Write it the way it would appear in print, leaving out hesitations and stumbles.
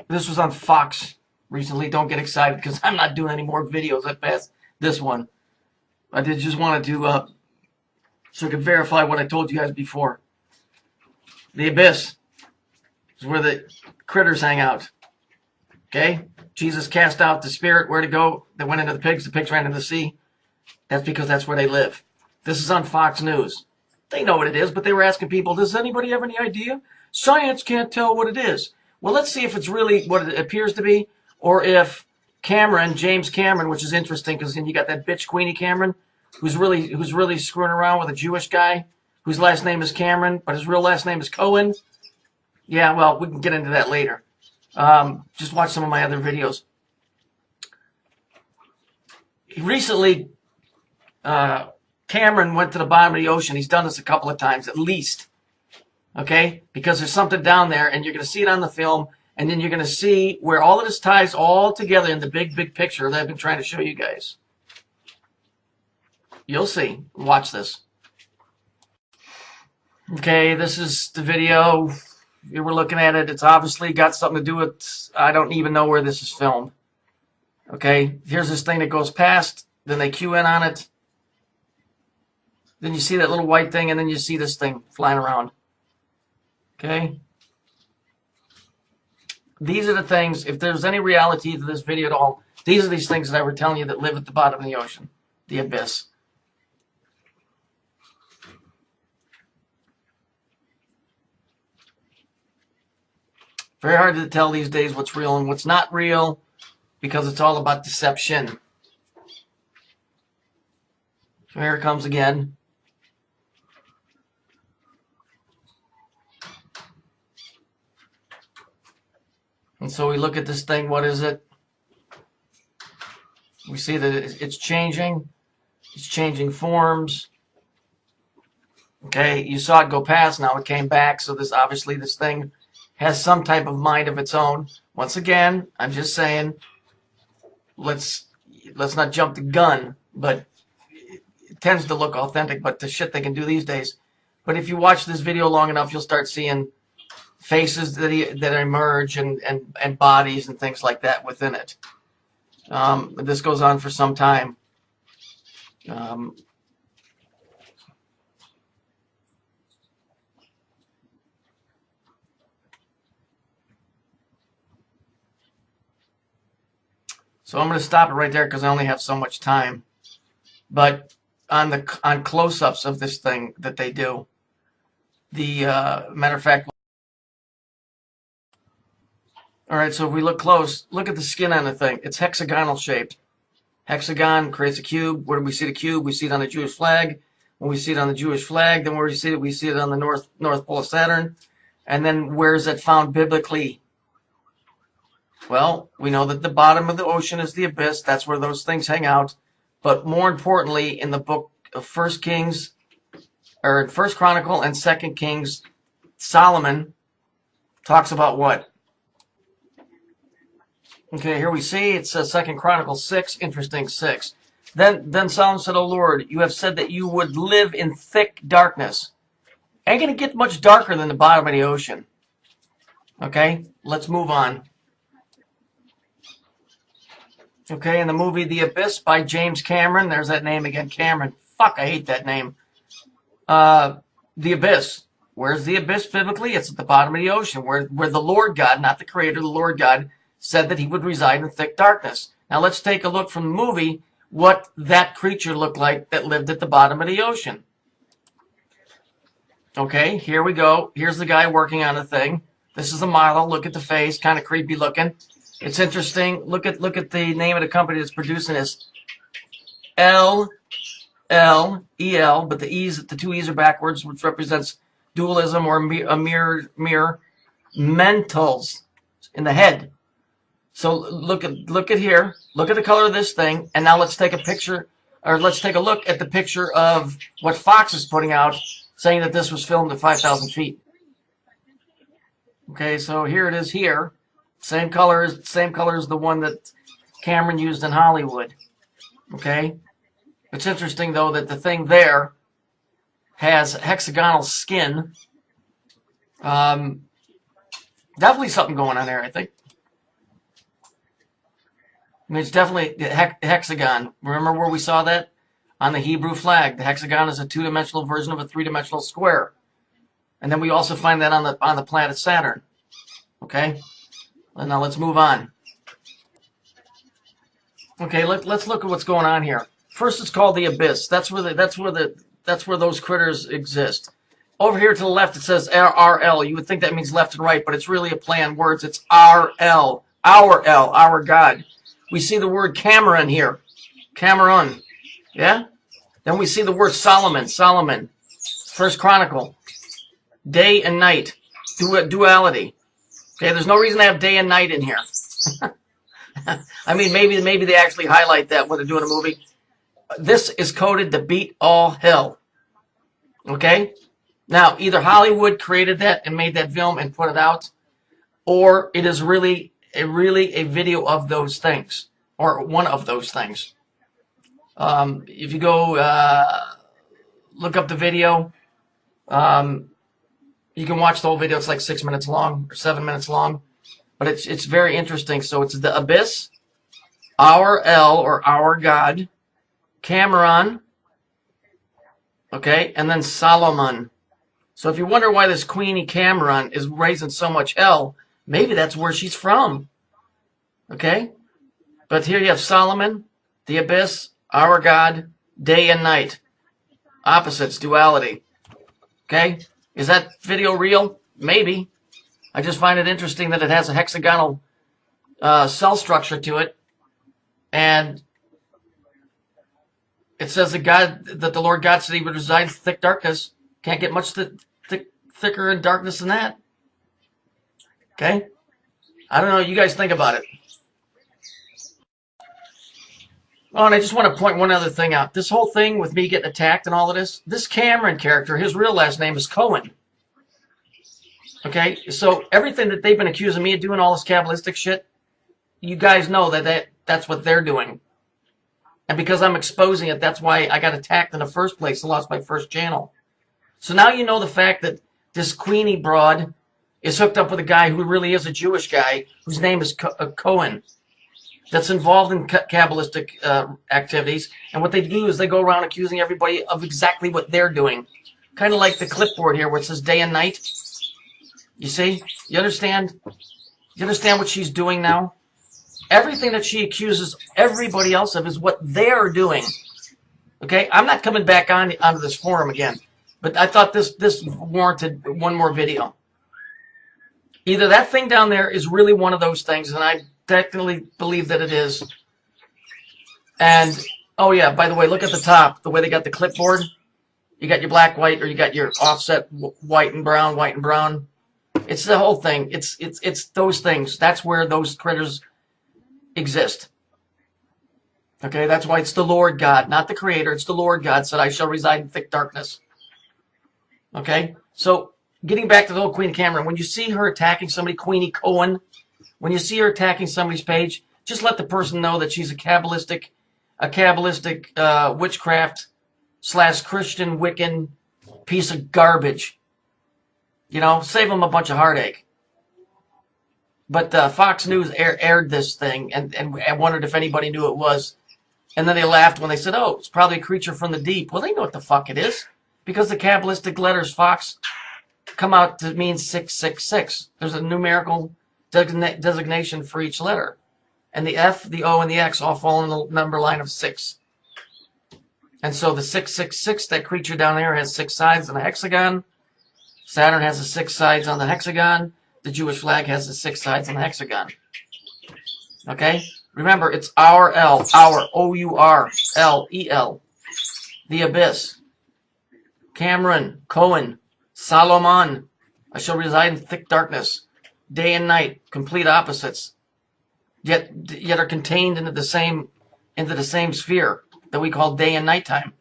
This was on Fox recently. Don't get excited because I'm not doing any more videos that past this one. I did just wanted to so I could verify what I told you guys before. The abyss is where the critters hang out. Okay? Jesus cast out the spirit. Where to go? They went into the pigs. The pigs ran into the sea. That's because that's where they live. This is on Fox News. They know what it is, but they were asking people, does anybody have any idea? Science can't tell what it is. Well, let's see if it's really what it appears to be, or if James Cameron, which is interesting because then you got that bitch Queenie Cameron, who's really screwing around with a Jewish guy whose last name is Cameron, but his real last name is Cohen. Yeah, well, we can get into that later. Just watch some of my other videos. Recently, Cameron went to the bottom of the ocean. He's done this a couple of times, at least. Okay? Because there's something down there, and you're going to see it on the film, and then you're going to see where all of this ties all together in the big picture that I've been trying to show you guys. You'll see. Watch this. Okay, this is the video. You were looking at it. It's obviously got something to do with, I don't even know where this is filmed. Okay, here's this thing that goes past, then they cue in on it. Then you see that little white thing, and then you see this thing flying around. Okay? These are the things, if there's any reality to this video at all, these are these things that I were telling you that live at the bottom of the ocean, the abyss. Very hard to tell these days what's real and what's not real because it's all about deception. So here it comes again. And so we look at this thing, what is it? We see that it's changing. It's changing forms. Okay, you saw it go past, now it came back, so this obviously this thing has some type of mind of its own. Once again, I'm just saying, let's not jump the gun, but it tends to look authentic, but the shit they can do these days. But if you watch this video long enough, you'll start seeing faces that emerge and bodies and things like that within it. This goes on for some time. So I'm going to stop it right there because I only have so much time. But on close-ups of this thing that they do, the matter of fact. All right, so if we look close, look at the skin on the thing. It's hexagonal shaped. Hexagon creates a cube. Where do we see the cube? We see it on the Jewish flag. When we see it on the Jewish flag, then where do we see it on the North Pole of Saturn. And then where is it found biblically? Well, we know that the bottom of the ocean is the abyss. That's where those things hang out. But more importantly, in the book of First Chronicle and 2 Kings, Solomon talks about what? Okay, here we see it says 2 Chronicles 6, interesting 6. Then Solomon said, O Lord, you have said that you would live in thick darkness. Ain't going to get much darker than the bottom of the ocean. Okay, let's move on. Okay, in the movie The Abyss by James Cameron, there's that name again, Cameron. Fuck, I hate that name. The Abyss. Where's the abyss biblically? It's at the bottom of the ocean, where the Lord God, not the Creator, the Lord God, said that he would reside in thick darkness. Now let's take a look from the movie what that creature looked like that lived at the bottom of the ocean. Okay, here we go. Here's the guy working on the thing. This is a model. Look at the face, kind of creepy looking. It's interesting. Look at the name of the company that's producing this. LLEL, but the two E's are backwards, which represents dualism or a mirror mentals in the head. So look at here. Look at the color of this thing, and now let's take a picture, or let's take a look at the picture of what Fox is putting out, saying that this was filmed at 5,000 feet. Okay, so here it is here. Same color as the one that Cameron used in Hollywood. Okay? It's interesting, though, that the thing there has hexagonal skin. Definitely something going on there, I think. I mean, it's definitely the hexagon. Remember where we saw that? On the Hebrew flag. The hexagon is a two-dimensional version of a three-dimensional square. And then we also find that on the planet Saturn. Okay? Well, now let's move on. Okay, let's look at what's going on here. First, it's called the abyss. That's where those critters exist. Over here to the left, it says RL. You would think that means left and right, but it's really a play on words. It's RL, our God. We see the word Cameron here, Cameron. Yeah. Then we see the word Solomon. First Chronicle. Day and night, duality. Okay, there's no reason to have day and night in here. I mean, maybe they actually highlight that when they're doing a movie. This is coded to beat all hell. Okay? Now, either Hollywood created that and made that film and put it out, or it is really a video of those things, or one of those things. If you go look up the video, you can watch the whole video. It's like 6 minutes long or 7 minutes long. But it's very interesting. So it's the abyss, our El or our God, Cameron, okay, and then Solomon. So if you wonder why this Queenie Cameron is raising so much hell, maybe that's where she's from. Okay? But here you have Solomon, the abyss, our God, day and night. Opposites, duality. Okay? Is that video real? Maybe. I just find it interesting that it has a hexagonal cell structure to it, and it says that the Lord God said He would reside in thick darkness. Can't get much thicker in darkness than that. Okay, I don't know what you guys think about it. Oh, and I just want to point one other thing out. This whole thing with me getting attacked and all of this Cameron character, his real last name is Cohen. Okay, so everything that they've been accusing me of doing, all this Kabbalistic shit, you guys know that's what they're doing. And because I'm exposing it, that's why I got attacked in the first place and lost my first channel. So now you know the fact that this Queenie broad is hooked up with a guy who really is a Jewish guy, whose name is Cohen, that's involved in Kabbalistic activities. And what they do is they go around accusing everybody of exactly what they're doing. Kind of like the clipboard here where it says day and night. You see? You understand? You understand what she's doing now? Everything that she accuses everybody else of is what they're doing. Okay? I'm not coming back onto this forum again. But I thought this warranted one more video. Either that thing down there is really one of those things, and I technically believe that it is. And, oh yeah, by the way, look at the top. The way they got the clipboard. You got your black, white, or you got your offset white and brown. It's the whole thing. It's those things. That's where those critters exist. Okay, that's why it's the Lord God, not the Creator. It's the Lord God said, I shall reside in thick darkness. Okay, so getting back to the whole Queen Cameron, when you see her attacking somebody, Queenie Cohen, when you see her attacking somebody's page, just let the person know that she's a Kabbalistic witchcraft / Christian Wiccan piece of garbage. You know, save them a bunch of heartache. But Fox News aired this thing and wondered if anybody knew it was. And then they laughed when they said, oh, it's probably a creature from the deep. Well, they know what the fuck it is. Because the Kabbalistic letters, Fox, come out to mean 666. There's a numerical designation for each letter. And the F, the O, and the X all fall in the number line of 6. And so the 666, that creature down there, has 6 sides and a hexagon. Saturn has the 6 sides on the hexagon. The Jewish flag has the 6 sides on the hexagon. Okay? Remember, it's our L, our, O-U-R-L-E-L. The abyss. Cameron, Cohen, Solomon. I shall reside in thick darkness. Day and night, complete opposites. Yet are contained into the same sphere that we call day and nighttime.